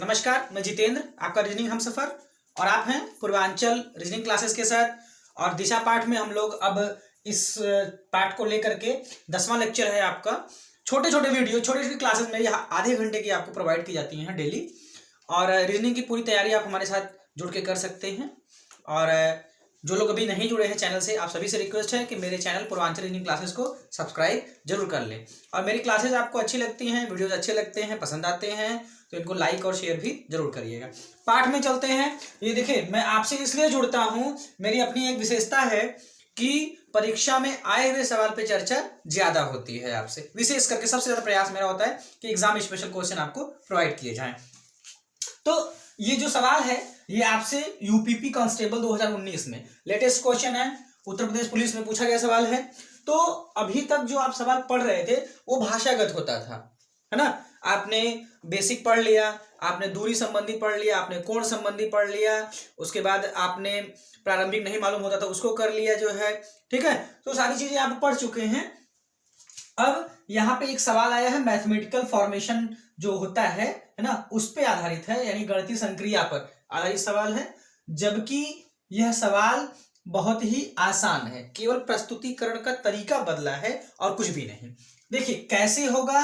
नमस्कार, मैं जितेंद्र, आपका रीजनिंग हमसफर। और आप हैं पूर्वांचल रीजनिंग क्लासेस के साथ। और दिशा पाठ में हम लोग अब इस पाठ को लेकर के 10वां लेक्चर है आपका। छोटे छोटे वीडियो, छोटी छोटी क्लासेस में आधे घंटे की आपको प्रोवाइड की जाती हैं डेली। और रीजनिंग की पूरी तैयारी आप हमारे साथ जुड़ के कर सकते हैं। और जो लोग अभी नहीं जुड़े हैं चैनल से, आप सभी से रिक्वेस्ट है कि मेरे चैनल पूर्वांचल रीजनिंग क्लासेस को सब्सक्राइब जरूर कर लें। और मेरी क्लासेस आपको अच्छी लगती हैं, वीडियोज अच्छे लगते हैं, पसंद आते हैं, तो इनको लाइक और शेयर भी जरूर करिएगा। पाठ में चलते हैं। ये देखिए, मैं आपसे इसलिए जुड़ता हूं, मेरी अपनी एक विशेषता है कि परीक्षा में आए हुए सवाल पे चर्चा ज्यादा होती है आपसे। विशेष करके सबसे ज्यादा प्रयास मेरा होता है कि एग्जाम स्पेशल क्वेश्चन आपको प्रोवाइड किए जाएं। तो ये जो सवाल है ये आपसे यूपीपी कांस्टेबल 2019 में लेटेस्ट क्वेश्चन है, उत्तर प्रदेश पुलिस में पूछा गया सवाल है। तो अभी तक जो आप सवाल पढ़ रहे थे वो भाषागत होता था, है ना। आपने बेसिक पढ़ लिया, आपने दूरी संबंधी पढ़ लिया, आपने कोण संबंधी पढ़ लिया, उसके बाद आपने प्रारंभिक नहीं मालूम होता था उसको कर लिया जो है, ठीक है। तो सारी चीजें आप पढ़ चुके हैं। अब यहाँ पे एक सवाल आया है, मैथमेटिकल फॉर्मेशन जो होता है ना, उस पे आधारित है, यानी गणितीय संक्रिया पर आधारित सवाल है। जबकि यह सवाल बहुत ही आसान है, केवल प्रस्तुतिकरण का तरीका बदला है और कुछ भी नहीं। देखिए कैसे होगा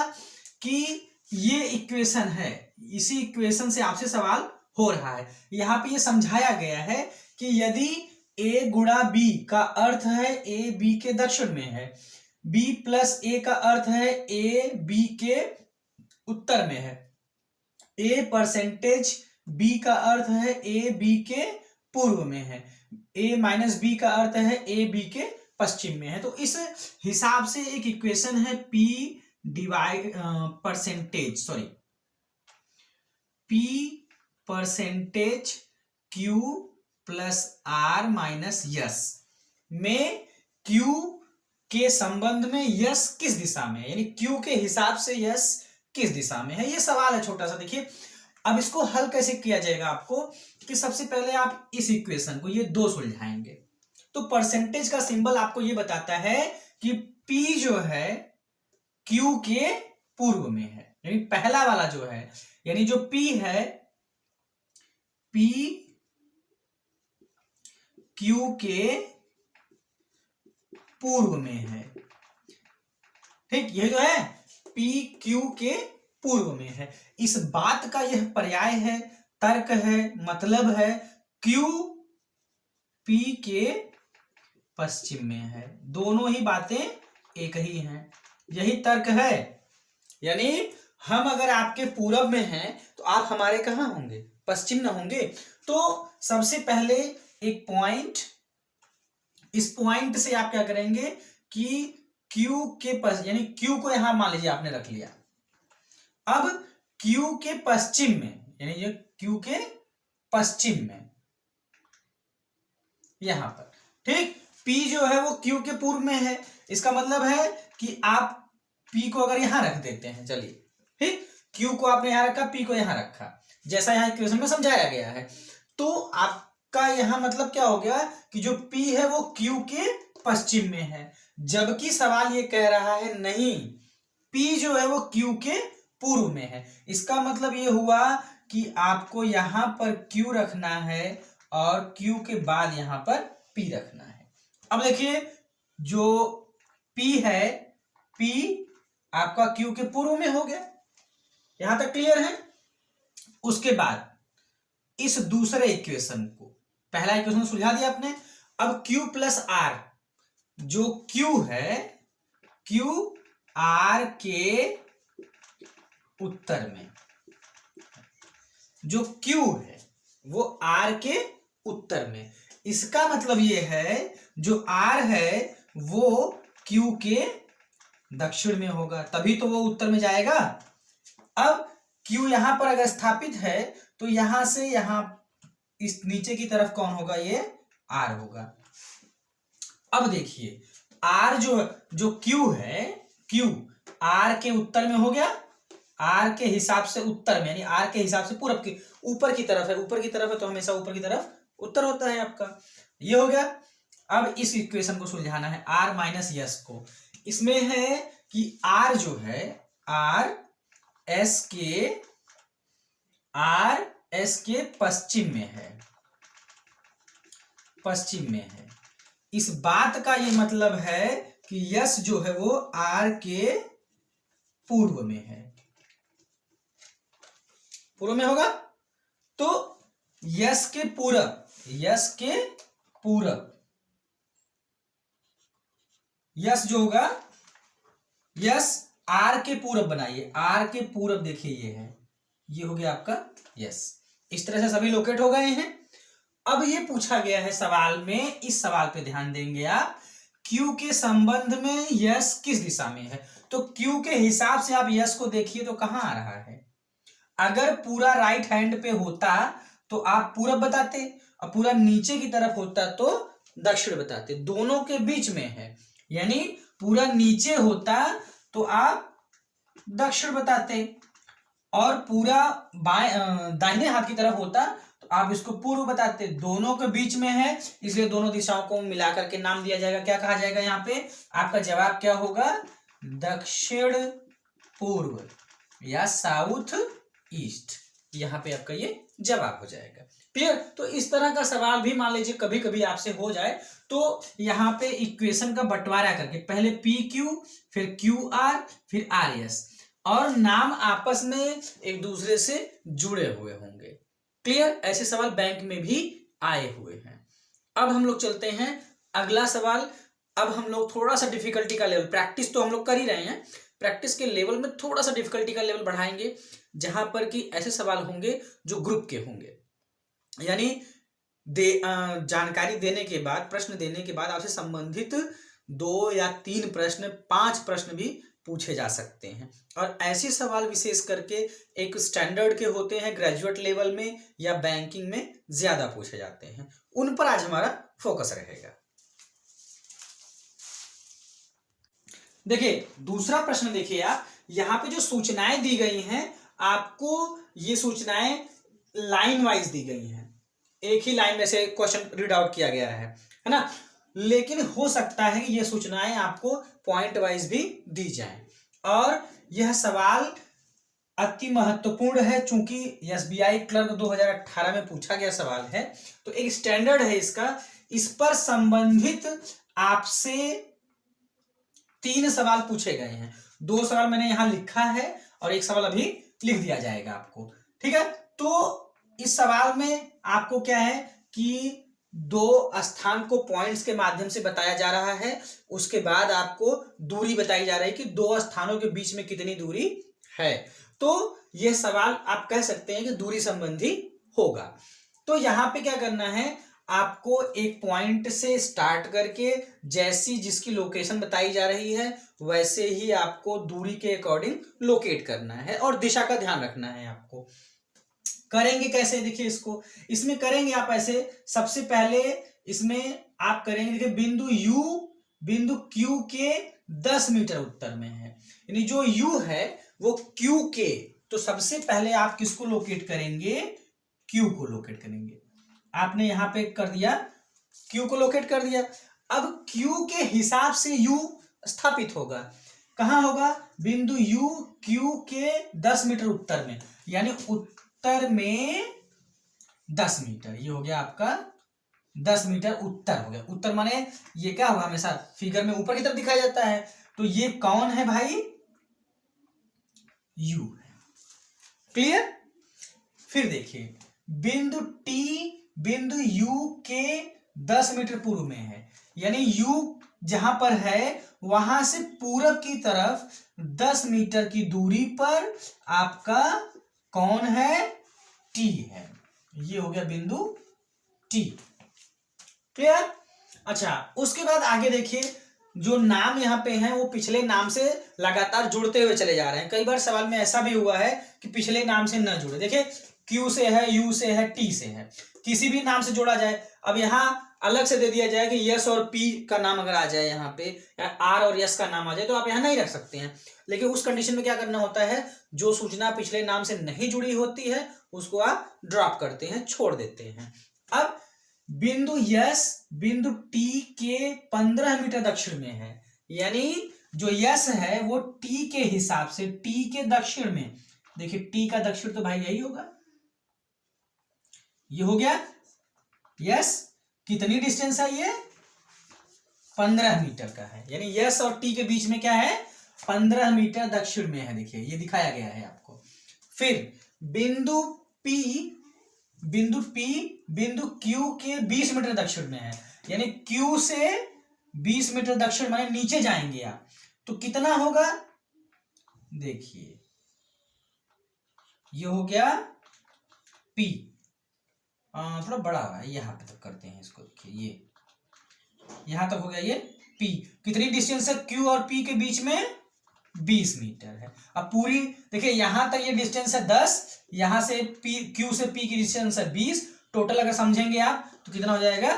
कि ये इक्वेशन है, इसी इक्वेशन से आपसे सवाल हो रहा है। यहाँ पे ये समझाया गया है कि यदि a गुणा b का अर्थ है a b के दक्षिण में है, b प्लस a का अर्थ है a b के उत्तर में है, a परसेंटेज b का अर्थ है a b के पूर्व में है, a माइनस b का अर्थ है a b के पश्चिम में है। तो इस हिसाब से एक इक्वेशन है p divide percentage q plus r minus yes में q के संबंध में यस किस दिशा में है, यानी q के हिसाब से यस किस दिशा में है। ये सवाल है छोटा सा। देखिए अब इसको हल कैसे किया जाएगा आपको, कि सबसे पहले आप इस इक्वेशन को ये दो सुलझाएंगे। तो परसेंटेज का सिंबल आपको ये बताता है कि p जो है q के पूर्व में है, यानी पहला वाला जो है, यानी जो p है p q के पूर्व में है, ठीक। ये जो है p q के पूर्व में है। इस बात का यह पर्याय है, तर्क है, मतलब है q p के पश्चिम में है। दोनों ही बातें एक ही हैं, यही तर्क है। यानी हम अगर आपके पूरब में हैं तो आप हमारे कहां होंगे, पश्चिम ना होंगे। तो सबसे पहले एक पॉइंट, इस पॉइंट से आप क्या करेंगे कि Q के यानी Q को यहां मान लीजिए आपने रख लिया। अब Q के पश्चिम में, यानी ये Q के पश्चिम में यहां पर, ठीक। P जो है वो Q के पूर्व में है। इसका मतलब है कि आप P को अगर यहां रख देते हैं, चलिए ठीक, Q को आपने यहां रखा, P को यहां रखा, जैसा यहां इक्वेशन में समझाया गया है। तो आपका यहां मतलब क्या हो गया कि जो P है वो Q के पश्चिम में है। जबकि सवाल ये कह रहा है नहीं, P जो है वो Q के पूर्व में है। इसका मतलब ये हुआ कि आपको यहां पर Q रखना है और Q के बाद यहां पर P रखना है। अब देखिए जो P है, P आपका Q के पूर्व में हो गया, यहां तक क्लियर है। उसके बाद इस दूसरे इक्वेशन को, पहला इक्वेशन सुलझा दिया आपने। अब Q प्लस R, जो Q है Q R के उत्तर में, जो Q है वो R के उत्तर में। इसका मतलब ये है जो R है वो Q के दक्षिण में होगा, तभी तो वो उत्तर में जाएगा। अब Q यहां पर अगर स्थापित है तो यहां से यहां इस नीचे की तरफ कौन होगा, ये R होगा। अब देखिए R जो Q है, Q R के उत्तर में हो गया, R के हिसाब से उत्तर में, यानी R के हिसाब से पूरब के ऊपर की तरफ है, ऊपर की तरफ है तो हमेशा ऊपर की तरफ उत्तर होता है आपका, ये हो गया। अब इस इक्वेशन को सुलझाना है, R माइनस यस को। इसमें है कि R जो है R S के आर एस के पश्चिम में है, पश्चिम में है। इस बात का ये मतलब है कि यस जो है वो आर के पूर्व में है, पूर्व में होगा। तो यस के पूरब, यस के पूरब, यस जो होगा, यस आर के पूरब बनाइए, आर के पूरब देखिए ये है, ये हो गया आपका यस। इस तरह से सभी लोकेट हो गए हैं। अब ये पूछा गया है सवाल में, इस सवाल पे ध्यान देंगे आप, क्यू के संबंध में यस किस दिशा में है। तो क्यू के हिसाब से आप यस को देखिए तो कहां आ रहा है। अगर पूरा राइट हैंड पे होता तो आप पूरब बताते, और पूरा नीचे की तरफ होता तो दक्षिण बताते। दोनों के बीच में है, यानी पूरा नीचे होता तो आप दक्षिण बताते, और पूरा दाहिने हाथ की तरफ होता तो आप इसको पूर्व बताते। दोनों के बीच में है, इसलिए दोनों दिशाओं को मिलाकर के नाम दिया जाएगा। क्या कहा जाएगा यहाँ पे, आपका जवाब क्या होगा, दक्षिण पूर्व या साउथ ईस्ट। यहाँ पे आपका ये जवाब हो जाएगा। क्लियर। तो इस तरह का सवाल भी मान लीजिए कभी कभी आपसे हो जाए तो यहाँ पे इक्वेशन का बंटवारा करके पहले पी क्यू, फिर क्यू आर, फिर आर एस, और नाम आपस में एक दूसरे से जुड़े हुए होंगे। क्लियर। ऐसे सवाल बैंक में भी आए हुए हैं। अब हम लोग चलते हैं अगला सवाल। अब हम लोग थोड़ा सा डिफिकल्टी का लेवल, प्रैक्टिस तो हम लोग कर ही रहे हैं, प्रैक्टिस के लेवल में थोड़ा सा डिफिकल्टी का लेवल बढ़ाएंगे, जहां पर कि ऐसे सवाल होंगे जो ग्रुप के होंगे, यानी जानकारी देने के बाद, प्रश्न देने के बाद आपसे संबंधित 2 या 3 प्रश्न, 5 प्रश्न भी पूछे जा सकते हैं। और ऐसे सवाल विशेष करके एक स्टैंडर्ड के होते हैं, ग्रेजुएट लेवल में या बैंकिंग में ज्यादा पूछे जाते हैं, उन पर आज हमारा फोकस रहेगा। देखिए दूसरा प्रश्न देखिए आप, यहाँ पे जो सूचनाएं दी गई हैं आपको, ये सूचनाएं लाइन वाइज दी गई हैं, एक ही लाइन में से क्वेश्चन रीड आउट किया गया है ना। लेकिन हो सकता है कि ये सूचनाएं आपको पॉइंट वाइज भी दी जाएं। और यह सवाल अति महत्वपूर्ण है, चूंकि एसबीआई क्लर्क 2018 में पूछा गया सवाल है, तो एक स्टैंडर्ड है इसका। इस पर संबंधित आपसे 3 सवाल पूछे गए हैं। 2 सवाल मैंने यहां लिखा है और 1 सवाल अभी लिख दिया जाएगा आपको, ठीक है। तो इस सवाल में आपको क्या है कि 2 स्थान को पॉइंट्स के माध्यम से बताया जा रहा है, उसके बाद आपको दूरी बताई जा रही है कि 2 स्थानों के बीच में कितनी दूरी है। तो यह सवाल आप कह सकते हैं कि दूरी संबंधी होगा। तो यहां पे क्या करना है, आपको एक पॉइंट से स्टार्ट करके जैसी जिसकी लोकेशन बताई जा रही है वैसे ही आपको दूरी के अकॉर्डिंग लोकेट करना है, और दिशा का ध्यान रखना है आपको। करेंगे कैसे, देखिए इसको, इसमें करेंगे आप ऐसे। सबसे पहले इसमें आप करेंगे, देखिए बिंदु यू बिंदु क्यू के 10 मीटर उत्तर में है, यानी जो यू है वो क्यू के, तो सबसे पहले आप किसको लोकेट करेंगे, क्यू को लोकेट करेंगे। आपने यहां पे कर दिया, क्यू को लोकेट कर दिया। अब क्यू के हिसाब से यू स्थापित होगा, कहां होगा, बिंदु यू क्यू के 10 मीटर उत्तर में, यानी उत्तर में 10 मीटर, ये हो गया आपका 10 मीटर उत्तर हो गया। उत्तर माने ये क्या होगा, हमेशा फिगर में ऊपर की तरफ दिखाया जाता है, तो ये कौन है भाई, यू है। क्लियर। फिर देखिए बिंदु टी बिंदु यू के 10 मीटर पूर्व में है, यानी यू जहां पर है वहां से पूरब की तरफ 10 मीटर की दूरी पर आपका कौन है, टी है। ये हो गया बिंदु टी। क्लियर। अच्छा, उसके बाद आगे देखिए, जो नाम यहाँ पे हैं वो पिछले नाम से लगातार जुड़ते हुए चले जा रहे हैं। कई बार सवाल में ऐसा भी हुआ है कि पिछले नाम से न जुड़े, देखिए क्यू से है, यू से है, टी से है, किसी भी नाम से जोड़ा जाए। अब यहाँ अलग से दे दिया जाए कि यस और पी का नाम अगर आ जाए यहाँ पे, या आर और यस का नाम आ जाए, तो आप यहाँ नहीं रख सकते हैं। लेकिन उस कंडीशन में क्या करना होता है, जो सूचना पिछले नाम से नहीं जुड़ी होती है उसको आप ड्रॉप करते हैं, छोड़ देते हैं। अब बिंदु यस बिंदु टी के 15 मीटर दक्षिण में है, यानी जो यस है वो टी के हिसाब से टी के दक्षिण में, देखिए टी का दक्षिण तो भाई यही होगा, ये हो गया, यस। कितनी डिस्टेंस है ये? 15 मीटर का है, यानी यस और टी के बीच में क्या है? 15 मीटर दक्षिण में है। देखिए ये दिखाया गया है आपको। फिर बिंदु पी, बिंदु क्यू के 20 मीटर दक्षिण में है, यानी क्यू से 20 मीटर दक्षिण माने नीचे जाएंगे आप, तो कितना होगा? देखिए ये हो गया पी, थोड़ा बड़ा है, यहां पे तक करते हैं इसको। देखिए ये यहां तक हो गया ये पी। कितनी डिस्टेंस है क्यू और पी के बीच में? 20 मीटर है। अब पूरी देखिए यहां तक ये डिस्टेंस है 10, यहां से पी, क्यू से पी की डिस्टेंस है 20, टोटल अगर समझेंगे आप तो कितना हो जाएगा?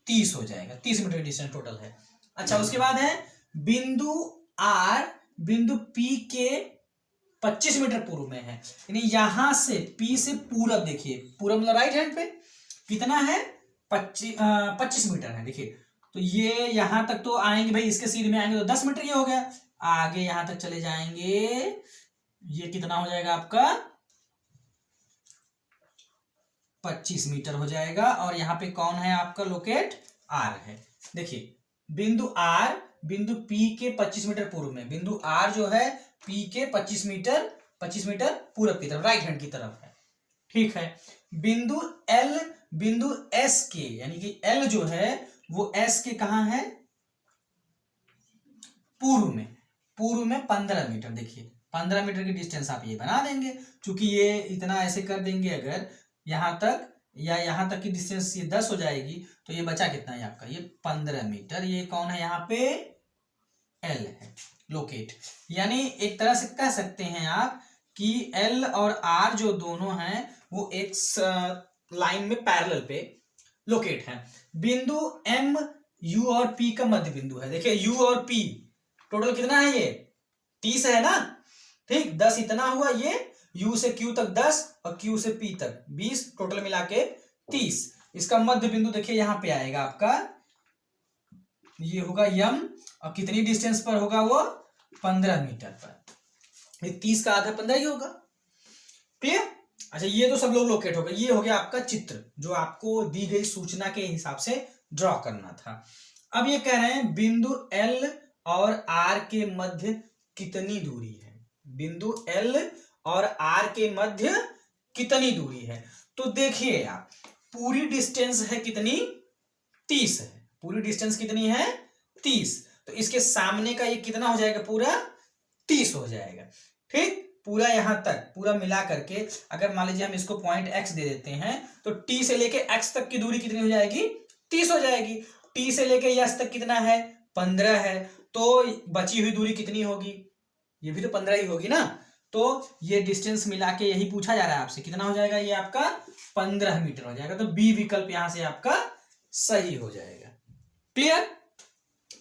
30 हो जाएगा। 30 मीटर की डिस्टेंस टोटल है। अच्छा, उसके बाद है बिंदु आर, बिंदु पी के 25 मीटर पूर्व में है, यानी यहां से पी से पूरब, देखिए पूरब मतलब राइट हैंड पे कितना है? 25 मीटर है। देखिए तो ये यहां तक तो आएंगे भाई, इसके सीधे में आएंगे तो 10 मीटर ये हो गया। आगे यहां तक चले जाएंगे, ये कितना हो जाएगा आपका? 25 मीटर हो जाएगा। और यहां पे कौन है आपका लोकेट? आर है। देखिए बिंदु आर बिंदु पी के 25 मीटर पूर्व में, बिंदु आर जो है पी के 25 मीटर पूरब की तरफ, राइट हैंड की तरफ है। ठीक है। बिंदु एल बिंदु एस के, यानी कि एल जो है वो एस के कहां है? पूर्व में 15 मीटर। देखिए 15 मीटर की डिस्टेंस आप ये बना देंगे, क्योंकि ये इतना ऐसे कर देंगे, अगर यहां तक या यहां तक की डिस्टेंस ये 10 हो जाएगी, तो ये बचा कितना है आपका? ये 15 मीटर। ये कौन है यहाँ पे? एल है लोकेट। यानी एक तरह से कह सकते हैं आप कि एल और आर जो दोनों हैं वो एक लाइन में पैरेलल पे लोकेट है। बिंदु एम यू और पी का मध्य बिंदु है। देखिए यू और पी टोटल कितना है? ये 30 है ना। ठीक, 10 इतना हुआ, ये U से Q तक 10 और Q से P तक 20, टोटल मिला के 30। इसका मध्य बिंदु देखिए यहां पे आएगा आपका, ये होगा यम, और कितनी डिस्टेंस पर होगा वो? 15 मीटर पर। 30 का आधा 15 ही होगा। क्लियर? अच्छा, ये तो सब लोग लोकेट हो गए। ये हो गया आपका चित्र जो आपको दी गई सूचना के हिसाब से ड्रॉ करना था। अब ये कह रहे हैं बिंदु L और R के मध्य कितनी दूरी है? बिंदु L और R के मध्य कितनी दूरी है? तो देखिए आप, पूरी डिस्टेंस है कितनी? 30 है। पूरी डिस्टेंस कितनी है? 30। तो इसके सामने का ये कितना हो जाएगा? पूरा 30 हो जाएगा। ठीक, पूरा यहां तक पूरा मिला करके अगर मान लीजिए हम इसको पॉइंट x दे देते हैं, तो t से लेके x तक की दूरी कितनी हो जाएगी? 30 हो जाएगी। t से लेके s तक कितना है? 15 है। तो बची हुई दूरी कितनी होगी? ये भी तो 15 ही होगी ना। तो ये डिस्टेंस मिला के यही पूछा जा रहा है आपसे, कितना हो जाएगा? ये आपका 15 मीटर हो जाएगा। तो बी विकल्प यहां से आपका सही हो जाएगा। क्लियर?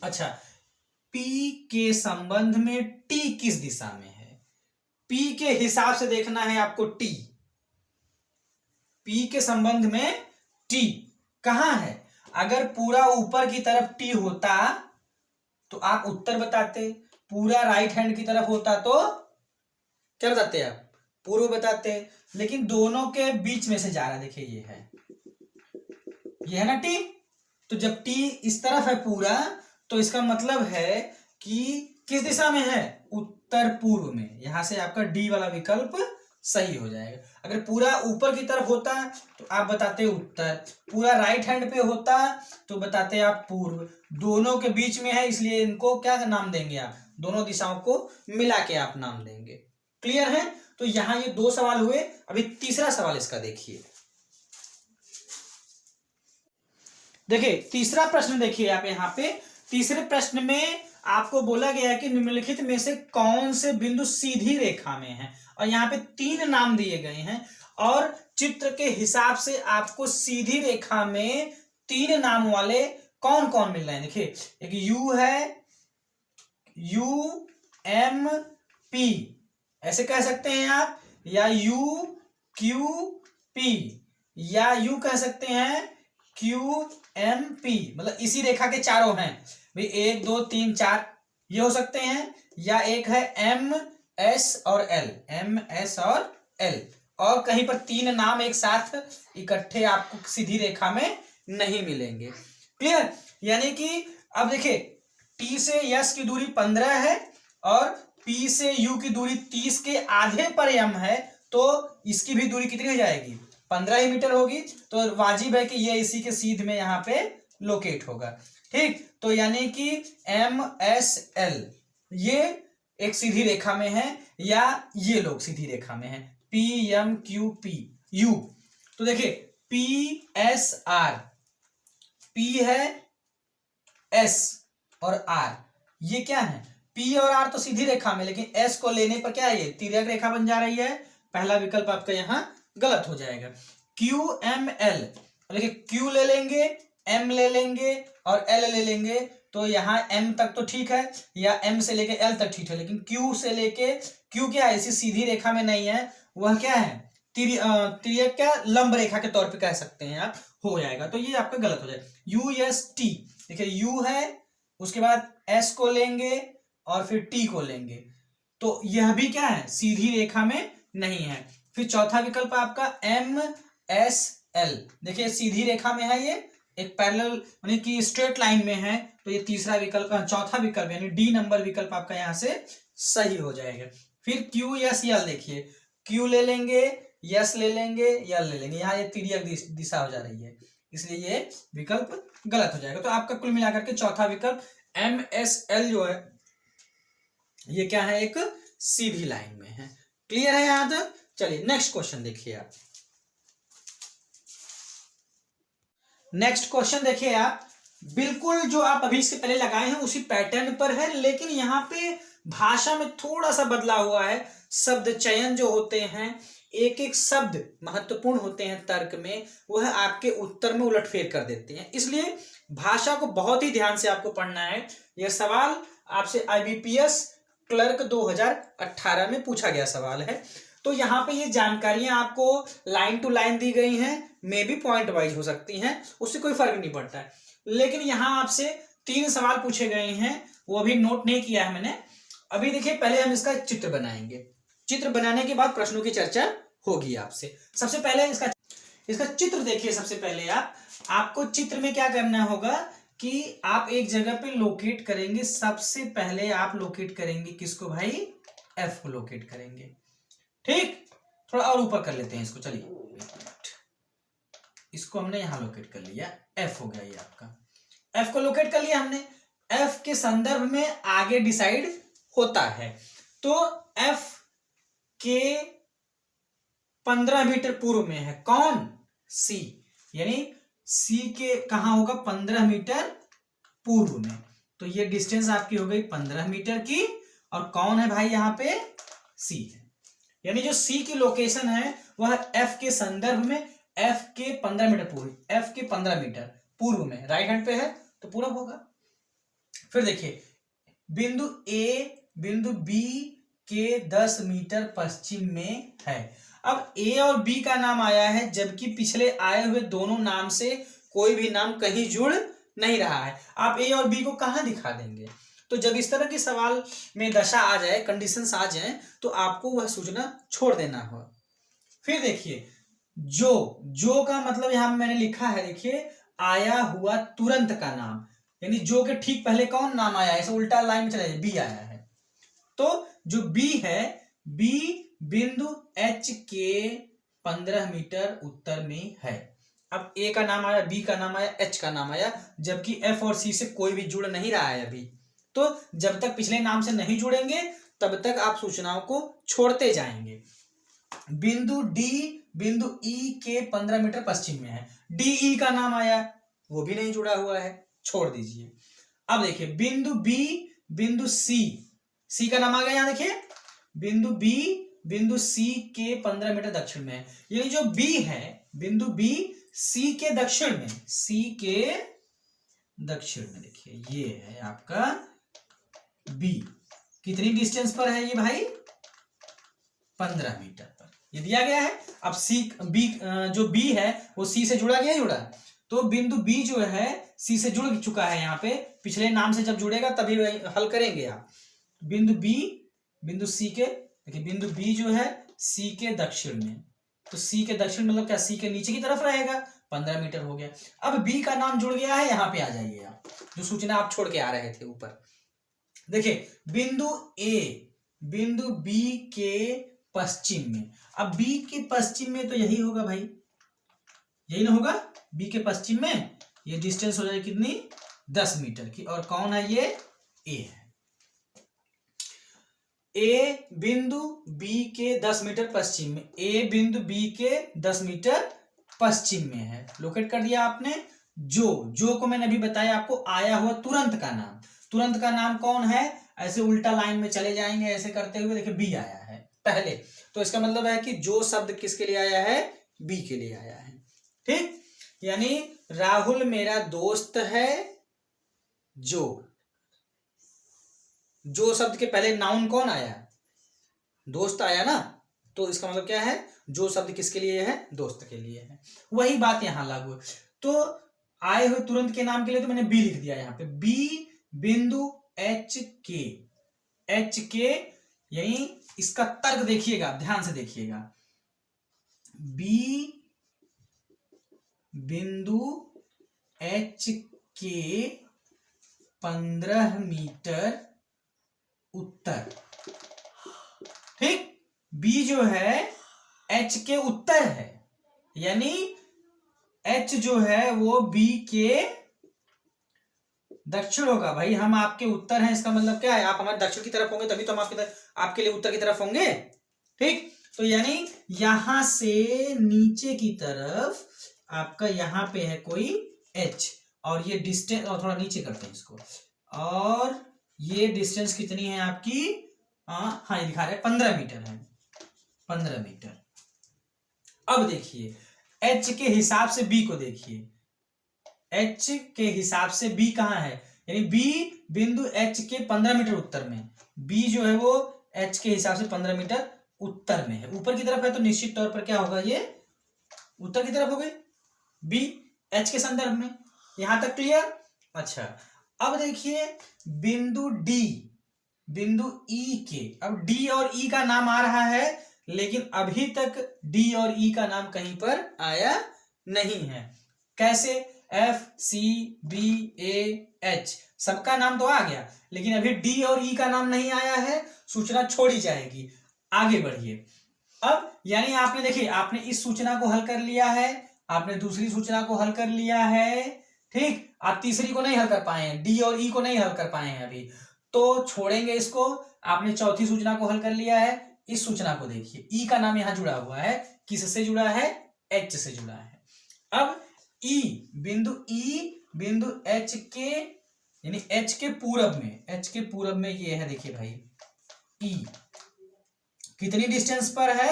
अच्छा, P के संबंध में T किस दिशा में है? P के हिसाब से देखना है आपको। P के संबंध में T कहां है? अगर पूरा ऊपर की तरफ T होता तो आप उत्तर बताते, पूरा राइट हैंड की तरफ होता तो क्या बताते आप? पूर्व बताते। लेकिन दोनों के बीच में से जा रहा है। देखिए ये है ना T। तो जब T इस तरफ है पूरा, तो इसका मतलब है कि किस दिशा में है? उत्तर पूर्व में। यहां से आपका डी वाला विकल्प सही हो जाएगा। अगर पूरा ऊपर की तरफ होता तो आप बताते उत्तर, पूरा राइट हैंड पे होता तो बताते आप पूर्व। दोनों के बीच में है, इसलिए इनको क्या नाम देंगे आप? दोनों दिशाओं को मिला के आप नाम देंगे। क्लियर है? तो यहां ये 2 सवाल हुए। अभी तीसरा सवाल इसका देखिए। देखिए तीसरा प्रश्न देखिए आप यहां पे। तीसरे प्रश्न में आपको बोला गया है कि निम्नलिखित में से कौन से बिंदु सीधी रेखा में है, और यहाँ पे 3 नाम दिए गए हैं, और चित्र के हिसाब से आपको सीधी रेखा में 3 नाम वाले कौन कौन मिल रहे हैं। देखिए एक U है, U M P ऐसे कह सकते हैं आप, या U Q P, या यू कह सकते हैं Q M P, मतलब इसी रेखा के चारों हैं भाई, 1 2 3 4 ये हो सकते हैं, या एक है M S और L, M S और L, और कहीं पर तीन नाम एक साथ इकट्ठे आपको सीधी रेखा में नहीं मिलेंगे। क्लियर? यानी कि अब देखिए टी से यस की दूरी 15 है और पी से यू की दूरी 30 के आधे पर एम है, तो इसकी भी दूरी कितनी हो जाएगी? 15 ही मीटर होगी। तो वाजिब है कि ये इसी के सीध में यहाँ पे लोकेट होगा। ठीक, तो यानी कि एम एस एल ये एक सीधी रेखा में है या ये लोग सीधी रेखा में है, P M Q P U. तो देखिए पी एस आर, पी है एस और आर, ये क्या है? पी और आर तो सीधी रेखा में, लेकिन एस को लेने पर क्या है? ये तिर्यक रेखा बन जा रही है। पहला विकल्प आपका यहाँ गलत हो जाएगा। क्यू एम एल, देखिए क्यू ले लेंगे, एम ले लेंगे और एल ले लेंगे, तो यहाँ एम तक तो ठीक है या एम से लेके एल तक ठीक है, लेकिन क्यू से लेके, क्यू क्या है? इसी सीधी रेखा में नहीं है, वह क्या है? तिर्यक क्या, लंब रेखा के तौर पे कह सकते हैं आप, हो जाएगा। तो ये आपका गलत हो जाएगा। यू एस टी, देखिए यू है, उसके बाद एस को लेंगे और फिर टी को लेंगे, तो यह भी क्या है? सीधी रेखा में नहीं है। फिर चौथा विकल्प आपका एम एस एल, देखिए सीधी रेखा में है, ये एक पैरेलल यानी कि स्ट्रेट लाइन में है, तो ये तीसरा विकल्प, चौथा विकल्प यानी डी नंबर विकल्प आपका यहाँ से सही हो जाएगा। फिर क्यू एस एल, देखिए क्यू ले लेंगे, यस ले लेंगे, यल ले लेंगे, यहाँ ये तिर्यक दिशा हो जा रही है, इसलिए ये विकल्प गलत हो जाएगा। तो आपका कुल मिलाकर के चौथा विकल्प एम एस एल जो है ये क्या है? एक सीधी लाइन में है। क्लियर है यहाँ तक? चलिए नेक्स्ट क्वेश्चन देखिए आप। नेक्स्ट क्वेश्चन देखिए आप, बिल्कुल जो आप अभी इससे पहले लगाए हैं उसी पैटर्न पर है, लेकिन यहाँ पे भाषा में थोड़ा सा बदलाव हुआ है। शब्द चयन जो होते हैं, एक एक शब्द महत्वपूर्ण होते हैं तर्क में, वह आपके उत्तर में उलटफेर कर देते हैं, इसलिए भाषा को बहुत ही ध्यान से आपको पढ़ना है। यह सवाल आपसे IBPS क्लर्क 2018 में पूछा गया सवाल है। तो यहाँ पे ये जानकारियां आपको लाइन टू लाइन दी गई हैं, मे भी पॉइंट वाइज हो सकती हैं, उससे कोई फर्क नहीं पड़ता है, लेकिन यहाँ आपसे 3 सवाल पूछे गए हैं, वो अभी नोट नहीं किया है मैंने। अभी देखिए पहले हम इसका चित्र बनाएंगे, चित्र बनाने के बाद प्रश्नों की चर्चा होगी आपसे। सबसे पहले इसका चित्र देखिए। सबसे पहले आपको चित्र में क्या करना होगा कि आप एक जगह पे लोकेट करेंगे। सबसे पहले आप लोकेट करेंगे किसको भाई? एफ को लोकेट करेंगे। ठीक, थोड़ा और ऊपर कर लेते हैं इसको, चलिए इसको हमने यहां लोकेट कर लिया, एफ हो गया ये आपका। एफ को लोकेट कर लिया हमने। एफ के संदर्भ में आगे डिसाइड होता है, तो एफ के 15 मीटर पूर्व में है कौन? सी, यानी सी के कहां होगा? 15 मीटर पूर्व में। तो ये डिस्टेंस आपकी हो गई 15 मीटर की, और कौन है भाई यहाँ पे? सी है, यानी जो सी की लोकेशन है वह एफ के संदर्भ में एफ के 15 मीटर पूर्व, एफ के 15 मीटर पूर्व में राइट हैंड पे है, तो पूरा होगा। फिर देखिए बिंदु ए बिंदु बी के 10 मीटर पश्चिम में है। अब ए और बी का नाम आया है, जबकि पिछले आए हुए दोनों नाम से कोई भी नाम कहीं जुड़ नहीं रहा है। आप ए और बी को कहां दिखा देंगे? तो जब इस तरह के सवाल में दशा आ जाए, कंडीशंस आ जाए, तो आपको वह सूचना छोड़ देना होगा। फिर देखिए जो का मतलब यहां मैंने लिखा है, देखिए आया हुआ तुरंत का नाम, यानी जो के ठीक पहले कौन नाम आया है? ऐसे उल्टा लाइन में चला जाए, बी आया है। तो जो बी है, बी बिंदु एच के 15 मीटर उत्तर में है। अब ए का नाम आया, बी का नाम आया, एच का नाम आया, जबकि एफ और सी से कोई भी जुड़ नहीं रहा है अभी। तो जब तक पिछले नाम से नहीं जुड़ेंगे तब तक आप सूचनाओं को छोड़ते जाएंगे। बिंदु डी बिंदु ई के 15 मीटर पश्चिम में है। डी ई का नाम आया, वो भी नहीं जुड़ा हुआ है, छोड़ दीजिए। अब देखिए बिंदु बी बिंदु सी का नाम आ गया, यहां देखिए बिंदु बी बिंदु सी के 15 मीटर दक्षिण में है। ये जो बी है, बिंदु बी सी के दक्षिण में, सी के दक्षिण में देखिए ये है आपका बी। कितनी डिस्टेंस पर है ये भाई? 15 मीटर पर ये दिया गया है। अब सी बी जो बी है वो सी से जुड़ा गया, जुड़ा, तो बिंदु बी जो है सी से जुड़ चुका है। यहाँ पे पिछले नाम से जब जुड़ेगा तभी हल करेंगे आप। बिंदु बी बिंदु सी के, देखिए बिंदु बी जो है सी के दक्षिण में, तो सी के दक्षिण मतलब क्या, सी के नीचे की तरफ रहेगा, 15 मीटर हो गया। अब बी का नाम जुड़ गया है, यहाँ पे आ जाइए आप, जो सूचना आप छोड़ के आ रहे थे ऊपर। देखिए बिंदु ए बिंदु बी के पश्चिम में, अब बी के पश्चिम में तो यही होगा भाई, यही ना होगा, बी के पश्चिम में ये डिस्टेंस हो जाएगी कितनी, 10 मीटर की। और कौन है ये, ए है। ए बिंदु बी के 10 मीटर पश्चिम में, ए बिंदु बी के 10 मीटर पश्चिम में है, लोकेट कर दिया आपने। जो को मैंने अभी बताया आपको, आया हुआ तुरंत का नाम, तुरंत का नाम कौन है, ऐसे उल्टा लाइन में चले जाएंगे ऐसे करते हुए, देखिए बी आया है पहले, तो इसका मतलब है कि जो शब्द किसके लिए आया है, बी के लिए आया है। ठीक, यानी राहुल मेरा दोस्त है, जो शब्द के पहले नाउन कौन आया, दोस्त आया ना, तो इसका मतलब क्या है, जो शब्द किसके लिए है, दोस्त के लिए है। वही बात यहां लागू है। तो आए हुए तुरंत के नाम के लिए तो मैंने बी लिख दिया यहाँ पे, बी बिंदु एच के, यानी इसका तर्क देखिएगा, ध्यान से देखिएगा, बी बिंदु एच के 15 मीटर उत्तर। ठीक, बी जो है एच के उत्तर है, यानी एच जो है वो बी के दक्षिण होगा। भाई हम आपके उत्तर हैं, इसका मतलब क्या है, आप हमारे दक्षिण की तरफ होंगे तभी तो हम आपके लिए उत्तर की तरफ होंगे। ठीक, तो यानी यहां से नीचे की तरफ आपका यहाँ पे है कोई एच, और ये डिस्टेंस, और थोड़ा नीचे करते हैं इसको, और ये डिस्टेंस कितनी है आपकी, हाँ ये दिखा रहे हैं 15 मीटर है, 15 मीटर। अब देखिए एच के हिसाब से बी को देखिए, एच के हिसाब से बी कहाँ है, यानी बी बिंदु एच के 15 मीटर उत्तर में, बी जो है वो एच के हिसाब से 15 मीटर उत्तर में है, ऊपर की तरफ है, तो निश्चित तौर पर क्या होगा, ये उत्तर की तरफ हो गई, बी एच के संदर्भ में। यहां तक क्लियर। अच्छा, अब देखिए बिंदु डी बिंदु ई के, अब डी और ई का नाम आ रहा है, लेकिन अभी तक डी और ई का नाम कहीं पर आया नहीं है। कैसे, F C B A H सबका नाम तो आ गया, लेकिन अभी डी और ई का नाम नहीं आया है, सूचना छोड़ी जाएगी। आगे बढ़िए। अब यानी आपने देखिए, आपने इस सूचना को हल कर लिया है, आपने दूसरी सूचना को हल कर लिया है, ठीक, आप तीसरी को नहीं हल कर पाए हैं, डी और ई को नहीं हल कर पाए हैं अभी, तो छोड़ेंगे इसको। आपने चौथी सूचना को हल कर लिया है, इस सूचना को देखिए, ई का नाम यहां जुड़ा हुआ है, किससे जुड़ा है, एच से जुड़ा है। अब ई बिंदु एच के, यानी एच के पूरब में ये है, देखिए भाई ई कितनी डिस्टेंस पर है,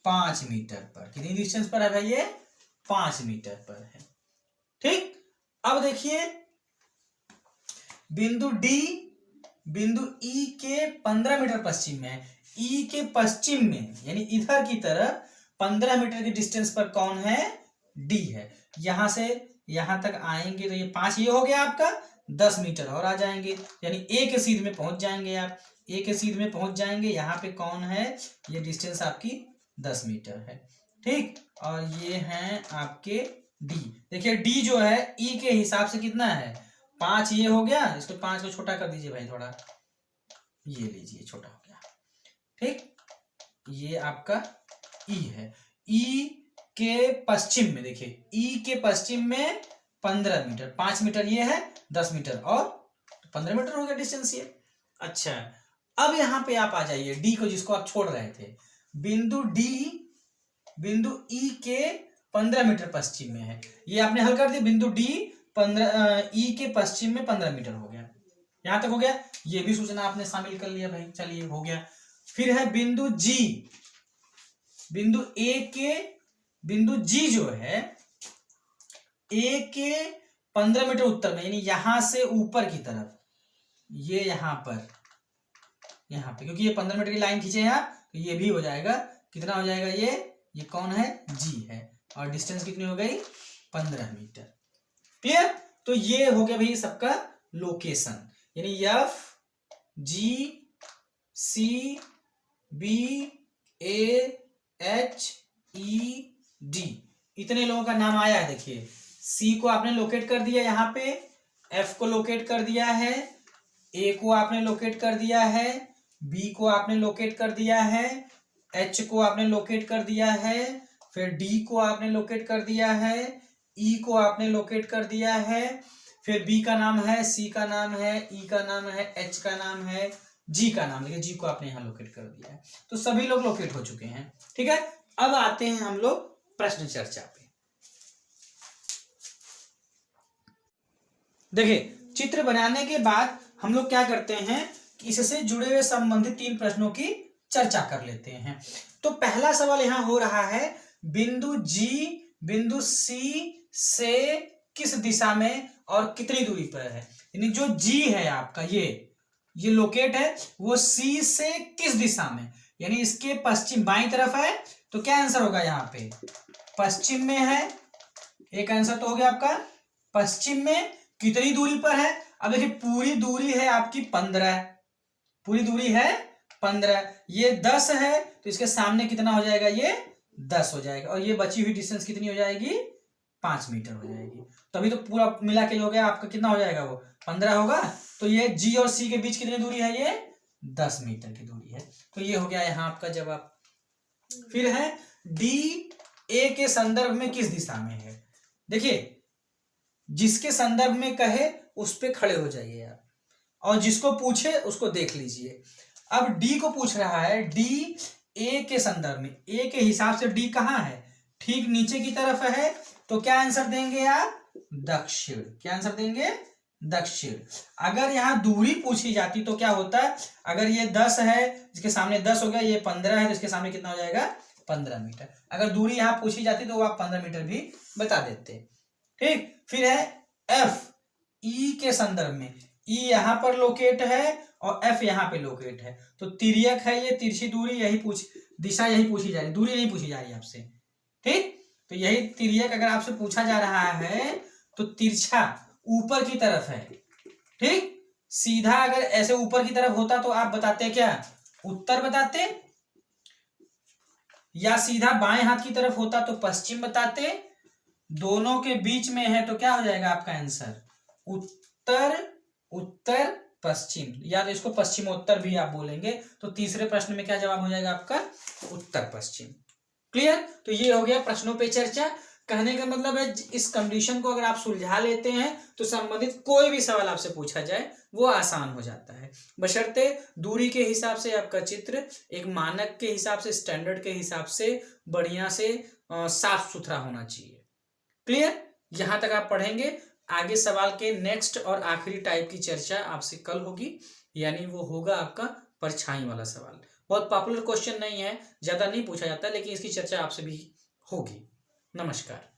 5 मीटर पर। कितनी डिस्टेंस पर है भाई, ये 5 मीटर पर है। ठीक, अब देखिए बिंदु डी बिंदु ई के 15 मीटर पश्चिम में है, ई के पश्चिम में यानी इधर की तरफ 15 मीटर की डिस्टेंस पर कौन है, डी है। यहां से यहां तक आएंगे तो ये 5, ये हो गया आपका 10 मीटर और आ जाएंगे, यानी ए के सीध में पहुंच जाएंगे आप, ए के सीध में पहुंच जाएंगे। यहाँ पे कौन है, ये डिस्टेंस आपकी 10 मीटर है। ठीक, और ये हैं आपके डी। देखिए डी जो है ई के हिसाब से कितना है, 5, ये हो गया, इसको 5 को छोटा कर दीजिए भाई थोड़ा, ये लीजिए छोटा हो गया। ठीक, ये आपका ई है, ई के पश्चिम में, देखिए ई के पश्चिम में 15 मीटर, 5 मीटर ये है, 10 मीटर और 15 मीटर हो गया डिस्टेंस ये। अच्छा, अब यहां पे आप आ जाइए डी को, जिसको आप छोड़ रहे थे, बिंदु ई के 15 मीटर पश्चिम में है, ये आपने हल कर दिया, बिंदु डी 15 ई के पश्चिम में 15 मीटर हो गया, यहां तक हो गया, ये भी सूचना आपने शामिल कर लिया भाई, चलिए हो गया। फिर है बिंदु जी, बिंदु जी जो है ए के 15 मीटर उत्तर में, यानी यहां से ऊपर की तरफ, ये यहाँ पे, क्योंकि ये 15 मीटर की लाइन खींचे यहाँ, तो ये भी हो जाएगा, कितना हो जाएगा, ये कौन है, जी है, और डिस्टेंस कितनी हो गई, 15 मीटर। क्लियर। तो ये हो गया भाई सबका लोकेशन, यानी F G C B A H E D, इतने लोगों का नाम आया है। देखिए सी को आपने लोकेट कर दिया यहाँ पे, एफ को लोकेट कर दिया है, ए को आपने लोकेट कर दिया है, बी को आपने लोकेट कर दिया है, एच को आपने लोकेट कर दिया है, फिर डी को आपने लोकेट कर दिया है, ई को आपने लोकेट कर दिया है, फिर बी का नाम है, सी का नाम है, ई का नाम है, एच का नाम है, जी का नाम है, जी को आपने यहाँ लोकेट कर दिया है। तो सभी लोग लोकेट हो चुके हैं। ठीक है, अब आते हैं हम लोग प्रश्न चर्चा पे। देखिए चित्र बनाने के बाद हम लोग क्या करते हैं कि इससे जुड़े हुए संबंधित 3 प्रश्नों की चर्चा कर लेते हैं। तो पहला सवाल यहाँ हो रहा है, बिंदु जी बिंदु सी से किस दिशा में और कितनी दूरी पर है। यानी जो जी है आपका, ये लोकेट है, वो सी से किस दिशा में, यानी इसके पश्चिम बाईं तरफ है। तो क्या आंसर होगा यहाँ पे, पश्चिम में है। एक आंसर तो हो गया आपका पश्चिम में। कितनी दूरी पर है, अब देखिए पूरी दूरी है आपकी 15, पूरी दूरी है 15, ये 10 है तो इसके सामने कितना हो जाएगा, ये 10 हो जाएगा, और ये बची हुई डिस्टेंस कितनी हो जाएगी, 5 मीटर हो जाएगी। तो अभी तो पूरा मिला के हो गया आपका, कितना हो जाएगा, वो 15 होगा। तो ये जी और सी के बीच कितनी दूरी है, ये 10 मीटर की दूरी है। तो ये हो गया यहाँ आपका जवाब। फिर है डी ए के संदर्भ में किस दिशा में है। देखिए जिसके संदर्भ में कहे उस पे खड़े हो जाइए आप, और जिसको पूछे उसको देख लीजिए। अब डी को पूछ रहा है, डी ए के संदर्भ में, ए के हिसाब से डी कहाँ है, ठीक नीचे की तरफ है। तो क्या आंसर देंगे आप, दक्षिण। क्या आंसर देंगे, दक्षिण। अगर यहाँ दूरी पूछी जाती तो क्या होता है, अगर ये 10 है, इसके सामने 10 हो गया, ये 15 है, तो इसके सामने कितना हो जाएगा, 15 मीटर। अगर दूरी यहाँ पूछी जाती तो वो आप 15 मीटर भी बता देते। ठीक, फिर है एफ ई के संदर्भ में, ई यहां पर लोकेट है और एफ यहां पे लोकेट है। तो तिर्यक है, ये तिरछी दूरी, दिशा यही पूछी जा रही, दूरी नहीं पूछी जा रही आपसे। ठीक, तो यही तिर्यक अगर आपसे पूछा जा रहा है तो तिरछा ऊपर की तरफ है। ठीक, सीधा अगर ऐसे ऊपर की तरफ होता तो आप बताते क्या, उत्तर बताते, या सीधा बाएं हाथ की तरफ होता तो पश्चिम बताते। दोनों के बीच में है तो क्या हो जाएगा आपका आंसर, उत्तर उत्तर पश्चिम, या तो इसको पश्चिमोत्तर भी आप बोलेंगे। तो तीसरे प्रश्न में क्या जवाब हो जाएगा आपका, उत्तर पश्चिम। क्लियर। तो ये हो गया प्रश्नों पे चर्चा। कहने का मतलब है इस कंडीशन को अगर आप सुलझा लेते हैं तो संबंधित कोई भी सवाल आपसे पूछा जाए वो आसान हो जाता है, बशर्ते दूरी के हिसाब से आपका चित्र एक मानक के हिसाब से, स्टैंडर्ड के हिसाब से बढ़िया से साफ सुथरा होना चाहिए। क्लियर। यहां तक आप पढ़ेंगे। आगे सवाल के नेक्स्ट और आखिरी टाइप की चर्चा आपसे कल होगी, यानी वो होगा आपका परछाई वाला सवाल। बहुत पॉपुलर क्वेश्चन नहीं है, ज्यादा नहीं पूछा जाता, लेकिन इसकी चर्चा आपसे भी होगी। नमस्कार।